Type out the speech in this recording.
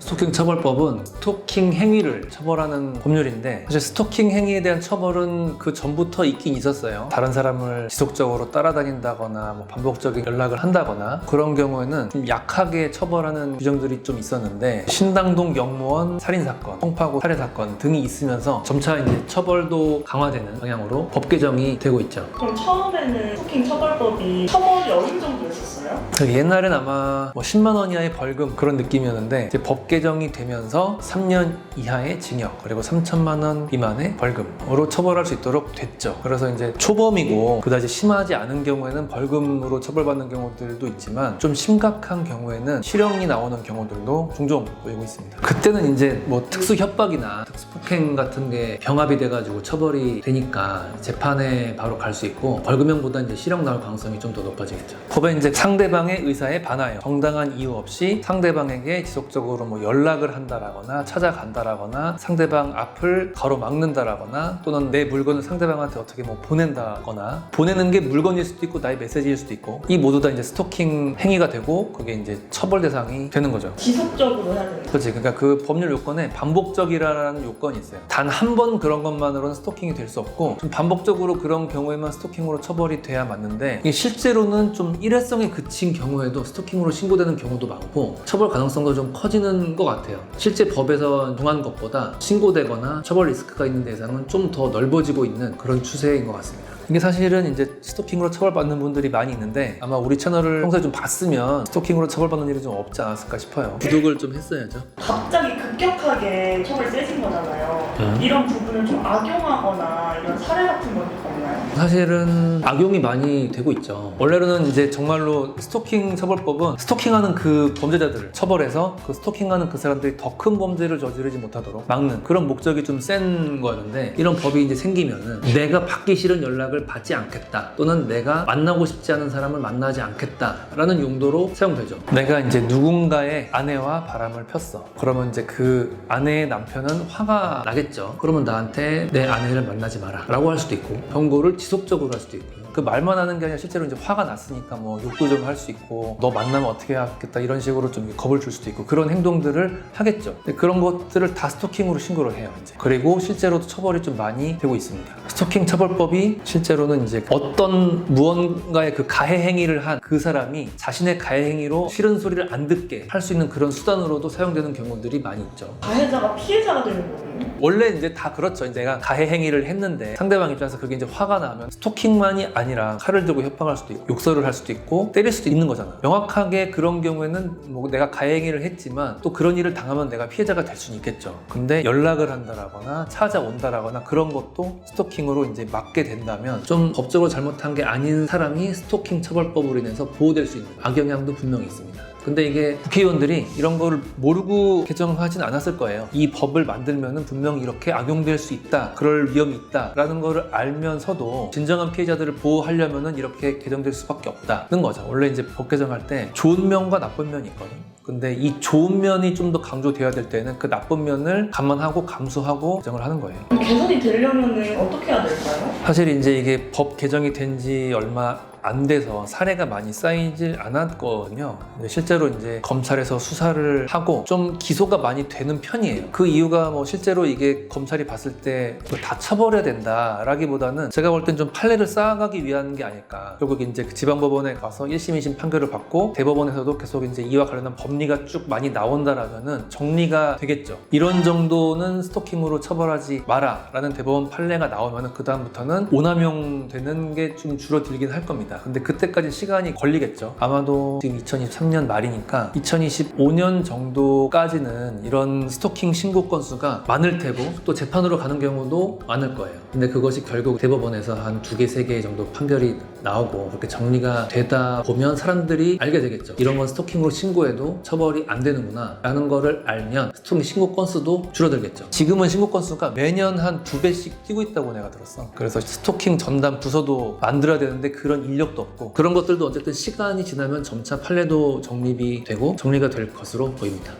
스토킹 처벌법은 스토킹 행위를 처벌하는 법률인데, 사실 스토킹 행위에 대한 처벌은 그 전부터 있긴 있었어요. 다른 사람을 지속적으로 따라다닌다거나 뭐 반복적인 연락을 한다거나 그런 경우에는 좀 약하게 처벌하는 규정들이 좀 있었는데, 신당동 영무원 살인사건, 송파구 살해사건 등이 있으면서 점차 이제 처벌도 강화되는 방향으로 법 개정이 되고 있죠. 그럼 처음에는 스토킹 처벌법이 처벌이 어느 정도였었어요? 옛날엔 아마 뭐 10만 원 이하의 벌금 그런 느낌이었는데, 이제 법 개정이 되면서 3년 이하의 징역 그리고 3천만 원 미만의 벌금으로 처벌할 수 있도록 됐죠. 그래서 이제 초범이고 그다지 심하지 않은 경우에는 벌금으로 처벌받는 경우들도 있지만, 좀 심각한 경우에는 실형이 나오는 경우들도 종종 보이고 있습니다. 그때는 이제 뭐 특수 협박이나 특수 폭행 같은 게 병합이 돼가지고 처벌이 되니까 재판에 바로 갈 수 있고, 벌금형보다 이제 실형 나올 가능성이 좀 더 높아지겠죠. 법에 이제 상대방의 의사에 반하여 정당한 이유 없이 상대방에게 지속적으로 뭐 연락을 한다라거나 찾아간다라거나 상대방 앞을 가로막는다라거나, 또는 내 물건을 상대방한테 어떻게 뭐 보낸다거나, 보내는 게 물건일 수도 있고 나의 메시지일 수도 있고, 이 모두 다 이제 스토킹 행위가 되고 그게 이제 처벌 대상이 되는 거죠. 지속적으로 해야 되는 그렇지. 그러니까 그 법률 요건에 반복적이라는 요건이 있어요. 단 한 번 그런 것만으로는 스토킹이 될 수 없고, 좀 반복적으로 그런 경우에만 스토킹으로 처벌이 돼야 맞는데, 이게 실제로는 좀 일회성에 그친 경우에도 스토킹으로 신고되는 경우도 많고 처벌 가능성도 좀 커지는 것 같아요. 실제 법에서 정한 것보다 신고되거나 처벌 리스크가 있는 대상은 좀 더 넓어지고 있는 그런 추세인 것 같습니다. 이게 사실은 이제 스토킹으로 처벌받는 분들이 많이 있는데, 아마 우리 채널을 평소에 좀 봤으면 스토킹으로 처벌받는 일이 좀 없지 않았을까 싶어요. 구독을 좀 했어야죠. 갑자기 급격하게 처벌이 세진 거잖아요. 이런 부분을 좀 악용하거나 이런 사례 같은 건 없나요? 사실은 악용이 많이 되고 있죠. 원래는 이제 정말로 스토킹 처벌법은 스토킹하는 그 범죄자들을 처벌해서 그 스토킹하는 그 사람들이 더 큰 범죄를 저지르지 못하도록 막는 그런 목적이 좀 센 거였는데, 이런 법이 이제 생기면은 내가 받기 싫은 연락을 받지 않겠다, 또는 내가 만나고 싶지 않은 사람을 만나지 않겠다라는 용도로 사용되죠. 내가 이제 누군가의 아내와 바람을 폈어. 그러면 이제 그 아내의 남편은 화가 나겠죠. 그러면 나한테 내 아내를 만나지 마라 라고 할 수도 있고, 경고를 지속적으로 할 수도 있고, 그 말만 하는 게 아니라 실제로 이제 화가 났으니까 뭐 욕도 좀 할 수 있고, 너 만나면 어떻게 하겠다 이런 식으로 좀 겁을 줄 수도 있고, 그런 행동들을 하겠죠. 근데 그런 것들을 다 스토킹으로 신고를 해요 이제. 그리고 실제로도 처벌이 좀 많이 되고 있습니다. 스토킹 처벌법이 실제로는 이제 어떤 무언가의 그 가해 행위를 한 그 사람이 자신의 가해 행위로 싫은 소리를 안 듣게 할 수 있는 그런 수단으로도 사용되는 경우들이 많이 있죠. 가해자가 피해자가 되는 거군요. 원래 이제 다 그렇죠. 이제 내가 가해 행위를 했는데 상대방 입장에서 그게 이제 화가 나면 스토킹만이 아니라 칼을 들고 협박할 수도 있고, 욕설을 할 수도 있고, 때릴 수도 있는 거잖아. 명확하게 그런 경우에는 뭐 내가 가해 행위를 했지만 또 그런 일을 당하면 내가 피해자가 될 수는 있겠죠. 근데 연락을 한다라거나 찾아온다라거나 그런 것도 스토킹으로 이제 막게 된다면, 좀 법적으로 잘못한 게 아닌 사람이 스토킹 처벌법으로 인해서 보호될 수 있는 악영향도 분명히 있습니다. 근데 이게 국회의원들이 이런 거를 모르고 개정하진 않았을 거예요. 이 법을 만들면은 분명히 이렇게 악용될 수 있다, 그럴 위험이 있다 라는 거를 알면서도 진정한 피해자들을 보호하려면은 이렇게 개정될 수밖에 없다는 거죠. 원래 이제 법 개정할 때 좋은 면과 나쁜 면이 있거든. 근데 이 좋은 면이 좀 더 강조돼야 될 때는 그 나쁜 면을 감안하고 감수하고 개정을 하는 거예요. 개선이 되려면 어떻게 해야 될까요? 사실 이제 이게 법 개정이 된 지 얼마 안 돼서 사례가 많이 쌓이질 않았거든요. 근데 실제로 이제 검찰에서 수사를 하고 좀 기소가 많이 되는 편이에요. 그 이유가 뭐 실제로 이게 검찰이 봤을 때 다 처벌해야 된다라기보다는 제가 볼 땐 좀 판례를 쌓아가기 위한 게 아닐까. 결국 이제 그 지방법원에 가서 1심, 2심 판결을 받고 대법원에서도 계속 이제 이와 관련한 법리가 쭉 많이 나온다라면은 정리가 되겠죠. 이런 정도는 스토킹으로 처벌하지 마라라는 대법원 판례가 나오면은 그 다음부터는 오남용 되는 게 좀 줄어들긴 할 겁니다. 근데 그때까지 시간이 걸리겠죠. 아마도 지금 2023년 말이니까 2025년 정도까지는 이런 스토킹 신고 건수가 많을 테고, 또 재판으로 가는 경우도 많을 거예요. 근데 그것이 결국 대법원에서 한 2개, 3개 정도 판결이 나오고 그렇게 정리가 되다 보면 사람들이 알게 되겠죠. 이런 건 스토킹으로 신고해도 처벌이 안 되는구나 라는 거를 알면 스토킹 신고 건수도 줄어들겠죠. 지금은 신고 건수가 매년 한 2배씩 뛰고 있다고 내가 들었어. 그래서 스토킹 전담 부서도 만들어야 되는데 그런 인력도 없고, 그런 것들도 어쨌든 시간이 지나면 점차 판례도 정립이 되고 정리가 될 것으로 보입니다.